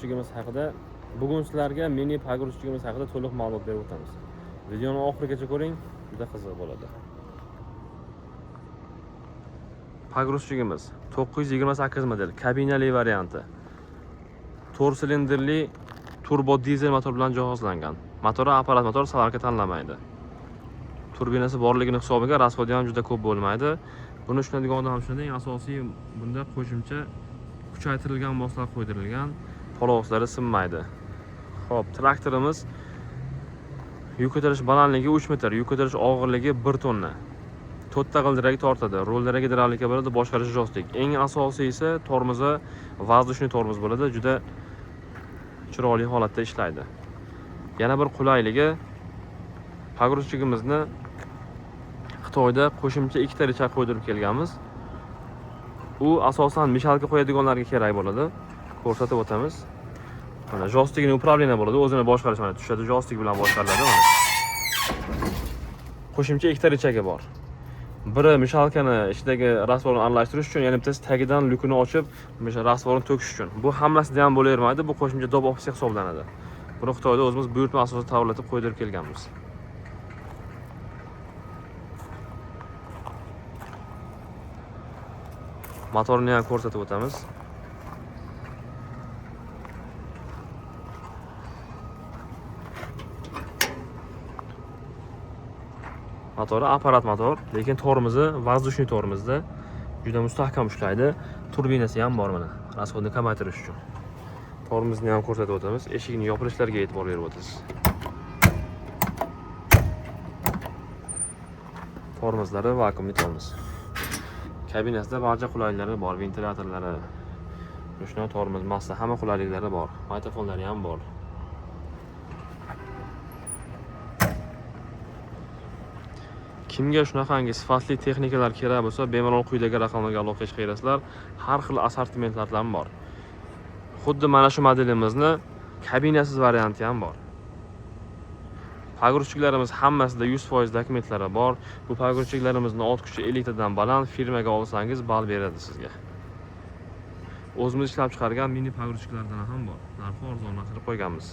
Pagurchigimiz haqida bugun sizlarga mini pagurchigimiz haqida to'liq ma'lumot berib o'tamiz. Videoni oxirigacha ko'ring, juda qiziq bo'ladi. Pagurchigimiz 928 model kabinali varianti. 4 silindrli turbo dizel motor bilan jihozlangan. Motori apparat motor, salarka tanlamaydi. Turbinasi borligini hisobiga rasxodi ham juda ko'p bo'lmaydi. Buni tushunadigan odam shunday, eng asosiy bunda qo'shimcha kuchaytirilgan moslar qo'ydirilgan. Poloslari sinmaydi. Xo'p, traktorimiz yuk ko'tarish balandligi 3 metr, yuk ko'tarish og'irligi 1 tonna. 4 ta g'ildirak tortadi, rollari gidravlika bo'ladi, boshqarish jostik. Eng asosiysi tormozi воздушный tormoz bo'ladi, juda chiroyli holatda ishlaydi. Yana bir qulayligi, pagurchigimizni Xitoyda qo'shimcha 2 ta richag qo'ydirib kelganmiz. U asosan mishalka qo'yadiganlarga kerak bo'ladi. Ko'rsatib o'tamiz. Mana jostigini upravleniya bo'ladi, o'zini boshqarish mana tushadi, jostig bilan boshqariladi mana. Qo'shimcha 2 ta richagi bor. Biri mishalkani ichidagi rastvorni aralashtirish uchun, yana bittasi tagidan lyukini ochib, rastvorni to'kish uchun. Bu hammasida ham bo'lavermaydi, bu qo'shimcha dob opsiya hisoblanadi. Buni Xitoyda o'zimiz buyurtma asosida tayyorlatib qo'ydirib kelganmiz. Motorni ham ko'rsatib o'tamiz. Motori apparat motor, lekin tormozi воздушный tormozda juda mustahkam ishlaydi. Turbinasi ham bor mana, rasxodni kamaytirish uchun. Tormozni ham ko'rsatib o'tamiz. Eshikning yopilishlariga e'tibor berib o'tasiz. Tormozlari vakuumli tormoz. Kabinasida barcha qulayliklari bor, ventilyatorlari, shuna tormoz, massa, hamma qulayliklari bor. Mikrofonlari ham bor. Kimga shunaqangi sifatli texnikalar kerak bo'lsa, bemalol quyidagi raqamlarga aloqa qilasizlar. Har xil assortimentlar ham bor. Xuddi mana shu modelimizni kabinasiz varianti ham bor. Pagurchiklarimiz hammasida 100% dokumentlari bor. Bu pagurchiklarimizni old kuchi 50 tadan baland, firmaga olsangiz ball beradi sizga. O'zimiz ishlab chiqargan mini pagurchiklardan ham bor. Narxi arzon qilib qo'yganmiz.